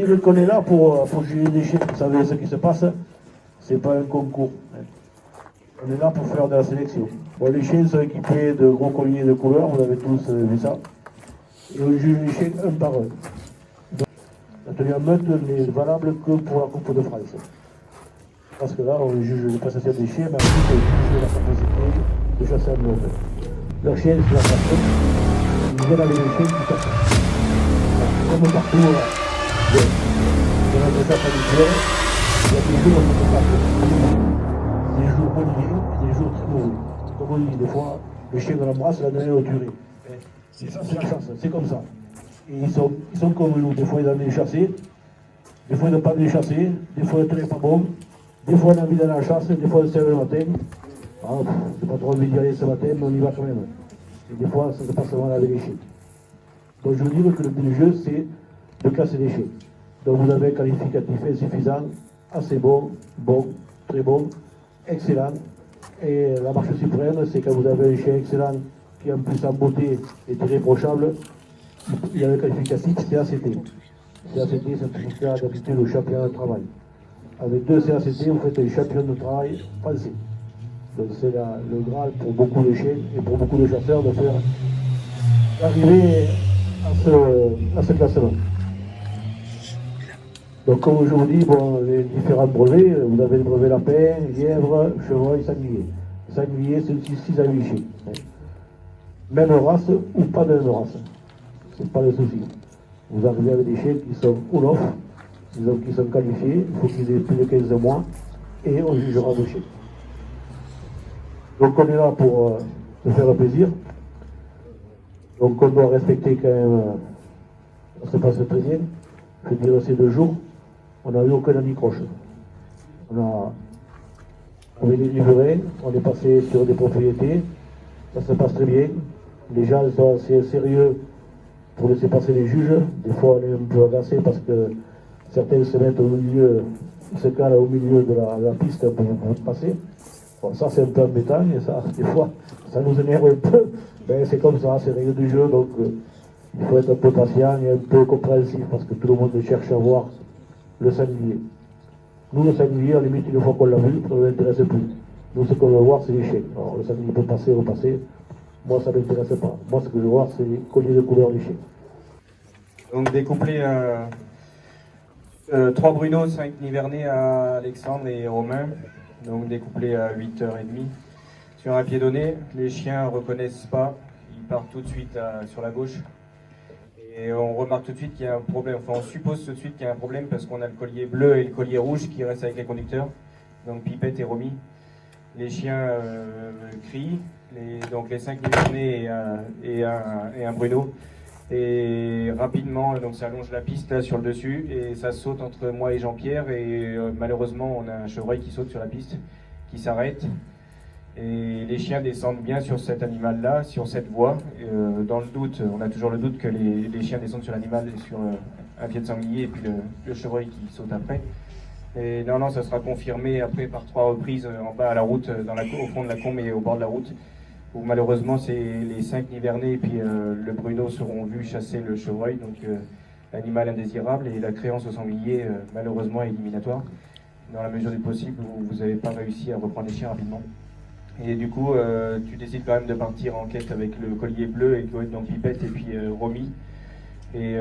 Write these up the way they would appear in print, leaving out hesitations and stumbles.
dire qu'on est là pour juger les chiens. Vous savez ce qui se passe, c'est pas un concours. On est là pour faire de la sélection. Bon, les chiens sont équipés de gros colliers de couleurs, vous avez tous vu ça. Et on juge les chiens un par un. Donc, la tenue en meute n'est valable que pour la Coupe de France. Parce que là, on juge les prestations des chiens, mais ensuite on juge la capacité de chasser en meute. Leurs chiens, c'est la personne. Ils viennent avec les chiens qui chassent. Comme partout, dans notre chasse habituelle, il y a des jours où on se passe. Des jours boniers et des jours très mauvais. Comme on dit, des fois, le chien de l'embrasse, la dernière au tuerie. Et ça, c'est la chasse, c'est comme ça. Et ils sont comme nous, des fois ils ont les chasser, des fois ils n'ont pas les chasser, des fois le temps n'est pas bon, des fois on a envie d'aller à la chasse, des fois on se lève le matin. Ah, j'ai pas trop envie d'y aller ce matin, mais on y va quand même. Et des fois, ça se passe mal avec les chiens. Donc je veux dire que le but du jeu, c'est de casser les chiens. Donc vous avez un qualificatif insuffisant, assez bon, bon, très bon, excellent. Et la marche suprême, c'est quand vous avez un chien excellent qui en plus en beauté est irréprochable, il y a le qualificatif CACT. CACT, c'est un certificat d'aptitude au championnat de travail. Avec 2 CACT, vous faites un champion de travail français. Donc c'est le Graal pour beaucoup de chiens et pour beaucoup de chasseurs de faire arriver à ce classement. Donc comme je vous dis, bon, les différents brevets, vous avez le brevet lapin, lièvre, chevreuil, sanglier. Sanglier, c'est aussi 6 à 8 chiens. Même race ou pas de même race. C'est pas le souci. Vous arrivez avec des chiens qui sont Olof, qui sont qualifiés, il faut qu'ils aient plus de 15 mois, et on jugera vos chiens. Donc on est là pour se faire plaisir. Donc on doit respecter quand même, ça se passe très bien. Je veux dire, ces 2 jours, on n'a eu aucun anicroche. On est livrés, on est passé sur des propriétés, ça se passe très bien. Les gens sont assez sérieux pour laisser passer les juges. Des fois, on est un peu agacé parce que certains se mettent au milieu, se calent au milieu de la piste pour passer. Bon, ça, c'est un peu embêtant et ça, des fois, ça nous énerve un peu. Ben, c'est comme ça, c'est les règles du jeu, donc il faut être un peu patient et un peu compréhensif parce que tout le monde cherche à voir le sanglier. Nous, le sanglier, à la limite, une fois qu'on l'a vu, ça ne nous intéresse plus. Nous, ce qu'on veut voir, c'est les chiens. Alors, le sanglier peut passer, repasser. Moi, ça ne m'intéresse pas. Moi, ce que je veux voir, c'est les colliers de couleur des chiens. Donc, découpler 3 Bruno, 5 Nivernais à Alexandre et Romain. Donc, découpler à 8h30. Sur un pied donné, les chiens ne reconnaissent pas. Ils partent tout de suite sur la gauche. Et on remarque tout de suite qu'il y a un problème. Enfin, on suppose tout de suite qu'il y a un problème parce qu'on a le collier bleu et le collier rouge qui restent avec les conducteurs. Donc, Pipette et Romy. Les chiens crient. Donc, les 5 Nivernais et un Bruno. Et rapidement, donc ça allonge la piste là sur le dessus et ça saute entre moi et Jean-Pierre et malheureusement on a un chevreuil qui saute sur la piste, qui s'arrête et les chiens descendent bien sur cet animal là, sur cette voie. Dans le doute, on a toujours le doute que les chiens descendent sur l'animal et sur un pied de sanglier et puis le chevreuil qui saute après. Et non, ça sera confirmé après par 3 reprises en bas à la route, au fond de la combe et au bord de la route. Où malheureusement c'est les 5 Nivernais et puis le Bruno seront vus chasser le chevreuil, donc l'animal indésirable, et la créance au sanglier malheureusement est éliminatoire, dans la mesure du possible où vous n'avez pas réussi à reprendre les chiens rapidement. Et du coup tu décides quand même de partir en quête avec le collier bleu et donc Pipette et puis Romy. Et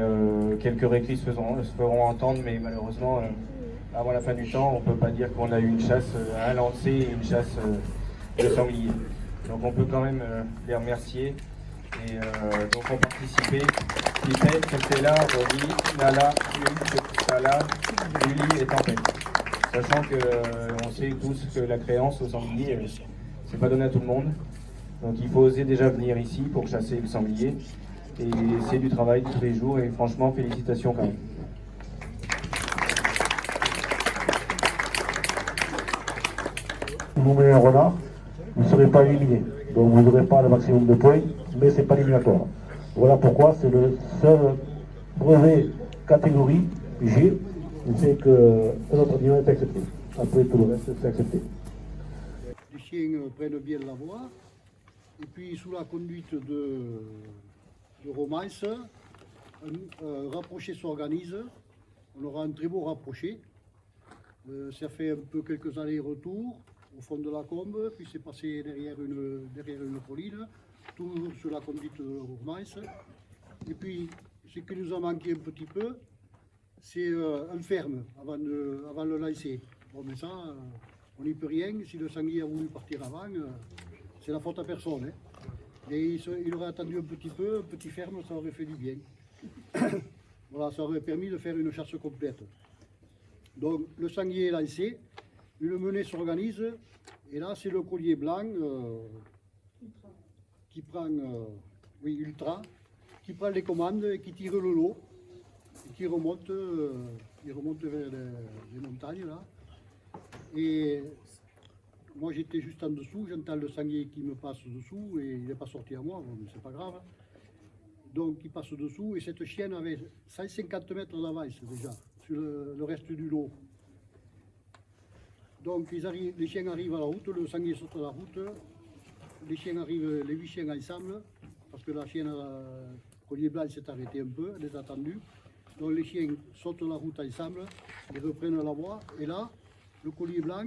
quelques récrits se feront entendre, mais malheureusement avant la fin du temps on ne peut pas dire qu'on a eu une chasse à un lancer et une chasse de sanglier. Donc on peut quand même les remercier. Et donc ont participé Pipette, Tempella, Romy, Nala, Hulk, Sala, Julie et Tempête. Sachant qu'on sait tous que la créance au sanglier, c'est pas donné à tout le monde. Donc il faut oser déjà venir ici pour chasser le sanglier. Et c'est du travail tous les jours et franchement félicitations quand même. Vous mettez un renard, vous ne serez pas éliminé. Donc vous n'aurez pas le maximum de points, mais ce n'est pas éliminatoire. Voilà pourquoi c'est le seul brevet catégorie G qui fait que notre niveau est accepté. Après tout le reste, c'est accepté. Les chiens prennent bien la voie, et puis sous la conduite de Romance, un rapproché s'organise on aura un très beau rapproché. Ça fait un peu quelques allers-retours au fond de la combe, puis c'est passé derrière une colline, toujours sur la conduite de Rourmans. Et puis, ce qui nous a manqué un petit peu, c'est un ferme avant le lancer. Bon, mais ça, on n'y peut rien. Si le sanglier a voulu partir avant, c'est la faute à personne. Hein. Et il aurait attendu un petit ferme, ça aurait fait du bien. Voilà, ça aurait permis de faire une chasse complète. Donc, le sanglier est lancé, une menée s'organise, et là, c'est le collier blanc qui prend, Ultra, qui prend les commandes et qui tire le lot, et qui remonte, vers les montagnes, là. Et moi, j'étais juste en dessous, j'entends le sanglier qui me passe dessous, et il n'est pas sorti à moi, bon, mais c'est pas grave. Donc, il passe dessous, et cette chienne avait 150 mètres d'avance déjà sur le reste du lot. Donc les chiens arrivent à la route, le sanglier saute à la route, les 8 chiens ensemble, parce que la chienne collier blanc s'est arrêtée un peu, elle est attendue. Donc les chiens sautent la route ensemble, ils reprennent la voie, et là, le collier blanc,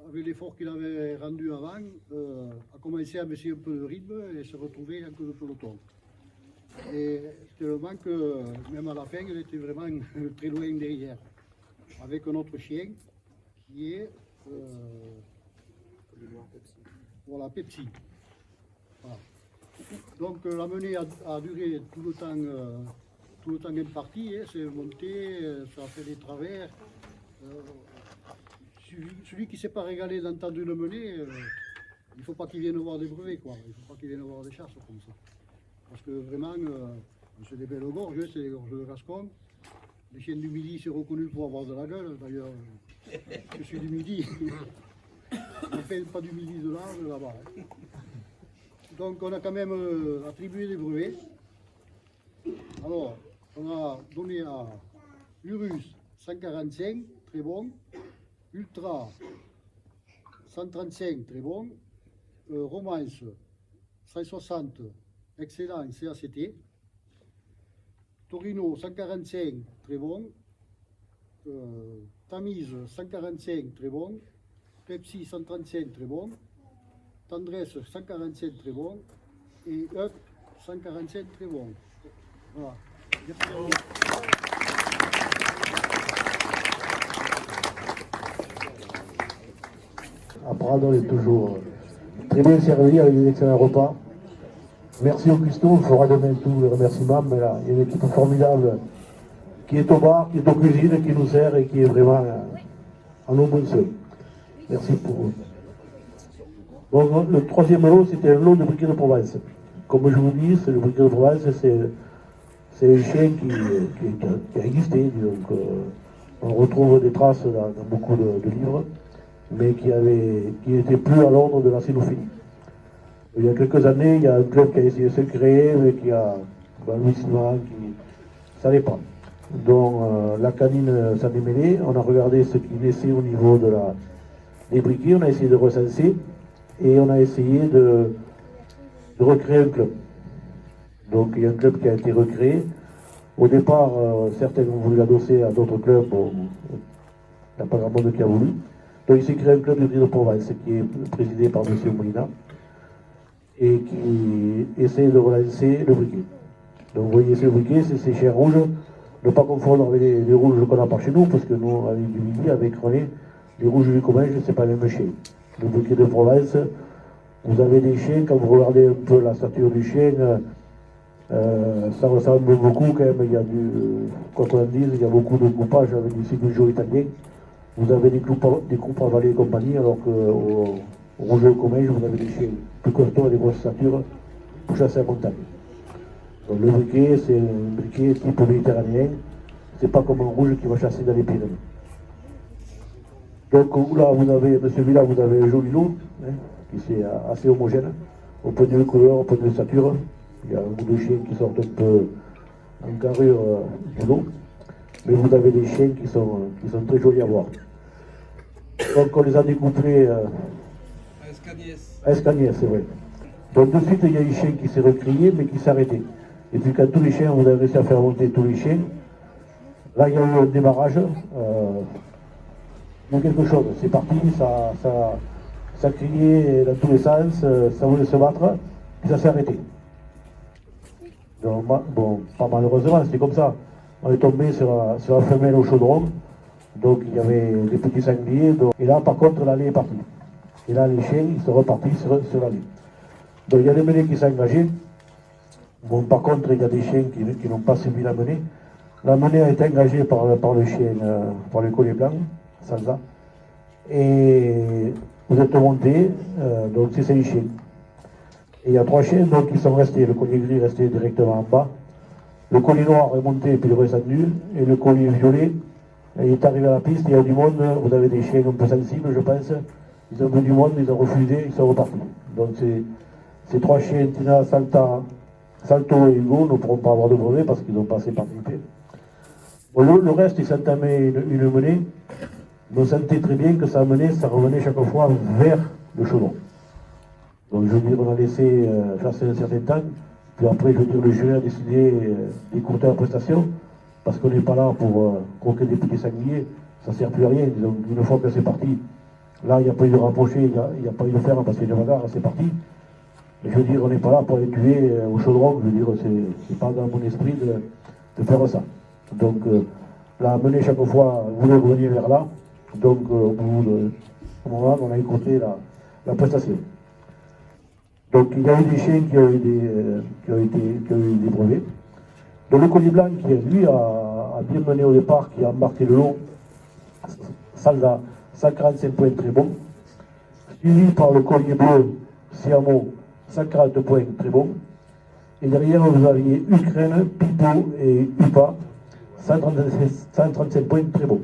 avec l'effort qu'il avait rendu avant, a commencé à baisser un peu le rythme et se retrouver en queue de peloton. Et tellement que même à la fin, elle était vraiment très loin derrière, avec un autre chien qui est voilà, Pepsi. Voilà. Donc la menée a duré tout le temps imparti, hein, c'est monté, ça a fait des travers. Celui qui ne s'est pas régalé d'entendre une menée, il ne faut pas qu'il vienne voir des brevets, quoi. Il ne faut pas qu'il vienne voir des chasses comme ça. Parce que vraiment, c'est des belles gorges, c'est des gorges de Gascon. Les chiens du Midi, c'est reconnu pour avoir de la gueule. D'ailleurs, je suis du Midi. Enfin, pas du Midi de là-bas. Hein. Donc, on a quand même attribué des brevets. Alors, on a donné à Urus 145, très bon. Ultra 135, très bon. Romance 160, excellent, CACT. Torino 145, très bon. Tamise 145, très bon. Pepsi 135, très bon. Tendresse 145, très bon. Et Up 145, très bon. Voilà. Merci à vous. Apprendre est toujours très bien servi avec des excellents repas. Merci Augusto, on fera demain tous les remerciements, mais là, il y a une équipe formidable qui est au bar, qui est aux cuisines, qui nous sert et qui est vraiment en nos bons seuls. Merci pour eux. Bon, le troisième lot, c'était un lot de briquet de Provence. Comme je vous dis, le briquet de Provence, c'est un chien qui a existé, donc on retrouve des traces dans beaucoup de livres, mais qui n'était plus à l'ordre de la cynophilie. Il y a quelques années, il y a un club qui a essayé de se créer, mais qui a Louis Sylvain, ça n'allait pas. Donc la canine s'en est mêlée, on a regardé ce qui naissait au niveau des briquets, on a essayé de recenser, et on a essayé de recréer un club. Donc il y a un club qui a été recréé. Au départ, certains ont voulu l'adosser à d'autres clubs, bon, il n'y a pas grand monde qui a voulu. Donc il s'est créé un club de Briquet de Provence, qui est présidé par M. Molina, et qui essaie de relancer le briquet. Donc vous voyez, ce briquet, c'est ces chiens rouges, ne pas confondre avec les rouges qu'on n'a pas chez nous, parce que nous, avec du Midi, avec René, les rouges du Comminges, c'est pas le même chien. Le briquet de Provence, vous avez des chiens, quand vous regardez un peu la stature du chien, ça ressemble beaucoup quand même, il y a quoi qu'on en dise, il y a beaucoup de coupages avec des Sigurjo italiens. Vous avez des coupes à valet et compagnie, alors qu'au rouge au Comminges, vous avez des chiens plus costauds et des grosses statures pour chasser à montagne. Donc le briquet, c'est un briquet type méditerranéen, c'est pas comme un rouge qui va chasser dans les Pyrénées. Donc là, celui-là, vous avez un joli lot, hein, qui est assez homogène, au point de vue couleur, au point de vue stature. Il y a un bout de chiens qui sortent un peu en carrure du lot, mais vous avez des chiens qui sont très jolis à voir. Donc on les a découplés à Escagnès, c'est vrai. Donc de suite, il y a un chien qui s'est recrié, mais qui s'est arrêté. Et puis quand tous les chiens, vous avez réussi à faire monter tous les chiens, Là, il y a eu un démarrage. Il y a quelque chose. C'est parti, ça criait dans tous les sens, ça voulait se battre, puis ça s'est arrêté. Donc, bon, pas malheureusement, c'était comme ça. On est tombé sur la femelle au chaudron. Donc il y avait des petits sangliers. Et là, par contre, l'allée est partie. Et là, les chiens, ils sont repartis sur l'allée. Donc il y a des menées qui sont engagées. Bon, par contre, il y a des chiens qui n'ont pas suivi la menée. La menée a été engagée par le chien, par le collier blanc, Salsa. Et vous êtes montés, donc c'est 5 chiens. Et il y a 3 chiens donc, qui sont restés. Le collier gris est resté directement en bas. Le collier noir est monté puis il est redescendu. Et le collier violet, il est arrivé à la piste, il y a du monde. Vous avez des chiens un peu sensibles, je pense. Ils ont vu du monde, ils ont refusé, ils sont repartis. Donc ces 3 chiens, Tina, Salto et Hugo, ne pourront pas avoir de brevet parce qu'ils n'ont pas assez participé. Bon, le reste, ils s'entamaient une menée. Mais on sentait très bien que ça revenait chaque fois vers le chaudron. Donc je veux dire, on a laissé passer un certain temps. Puis après, je veux dire, le jury a décidé d'écourter la prestation. Parce qu'on n'est pas là pour croquer des petits sangliers. Ça ne sert plus à rien. Donc une fois que c'est parti, là, il n'y a pas eu de rapprocher, il n'y a pas eu de faire parce qu'il y a des bagarres, c'est parti. Mais je veux dire, on n'est pas là pour les tuer au chaudron. Je veux dire, c'est pas dans mon esprit de faire ça. Donc la menée chaque fois voulait revenir vers là. Donc au bout d'un moment, on a écouté la prestation. Donc il y a eu des chiens qui ont eu des brevets. Donc le collier blanc qui lui a bien mené au départ, qui a embarqué le lot, Salda, 145 points très bon. Suivi par le collier bleu, Siamo, 140 points très bon. Et derrière vous aviez Ukraine, Pipo et Upa, 135 points très bon.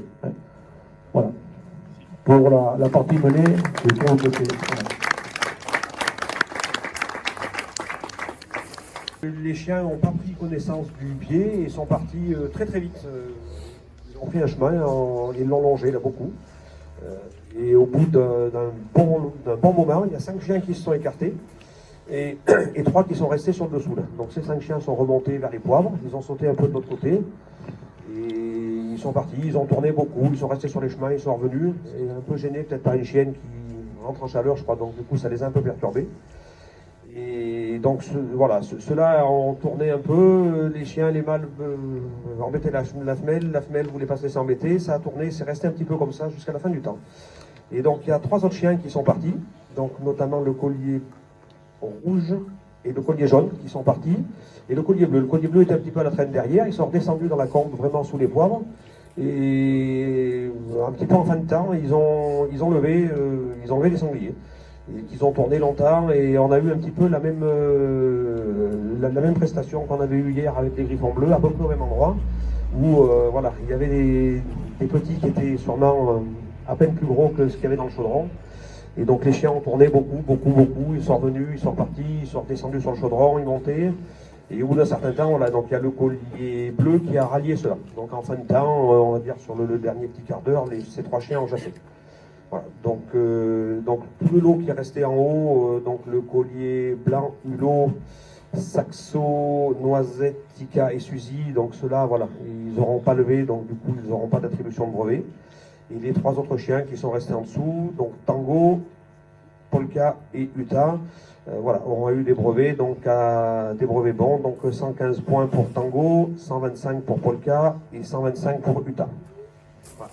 Voilà. Pour la partie menée, je trouve que c'est. Voilà. Les chiens n'ont pas pris connaissance du pied et sont partis très très vite. Ils ont pris un chemin, ils l'ont longé là beaucoup. Et au bout d'un bon moment, il y a 5 chiens qui se sont écartés et 3 qui sont restés sur le dessous là. Donc ces 5 chiens sont remontés vers les poivres, ils ont sauté un peu de l'autre côté. Et ils sont partis, ils ont tourné beaucoup, ils sont restés sur les chemins, ils sont revenus, et un peu gênés peut-être par une chienne qui rentre en chaleur, je crois, donc du coup ça les a un peu perturbés. Et donc voilà, ceux-là ont tourné un peu, les chiens, les mâles embêtaient la femelle voulait pas se laisser embêter, ça a tourné, c'est resté un petit peu comme ça jusqu'à la fin du temps. Et donc il y a 3 autres chiens qui sont partis, donc notamment le collier rouge et le collier jaune qui sont partis, et le collier bleu. Le collier bleu est un petit peu à la traîne derrière, ils sont redescendus dans la combe vraiment sous les poivres, et un petit peu en fin de temps, ils ont levé des sangliers. Et qu'ils ont tourné longtemps, et on a eu un petit peu la même prestation qu'on avait eu hier avec les griffons bleus, à peu près au même endroit, où voilà, il y avait des petits qui étaient sûrement à peine plus gros que ce qu'il y avait dans le chaudron. Et donc les chiens ont tourné beaucoup, ils sont revenus, ils sont repartis, ils sont redescendus sur le chaudron, ils montaient. Et au bout d'un certain temps, voilà, donc il y a le collier bleu qui a rallié cela. Donc en fin de temps, on va dire sur le dernier petit quart d'heure, ces 3 chiens ont jassé. Voilà, donc tout le lot qui est resté en haut, donc le collier blanc, hulot, saxo, noisette, tika et suzy, donc ceux-là, voilà, ils n'auront pas levé, donc du coup ils n'auront pas d'attribution de brevet. Et les 3 autres chiens qui sont restés en dessous, donc Tango, Polka et Utah, voilà, auront eu des brevets, donc des brevets bons, donc 115 points pour Tango, 125 pour Polka et 125 pour Utah. Voilà.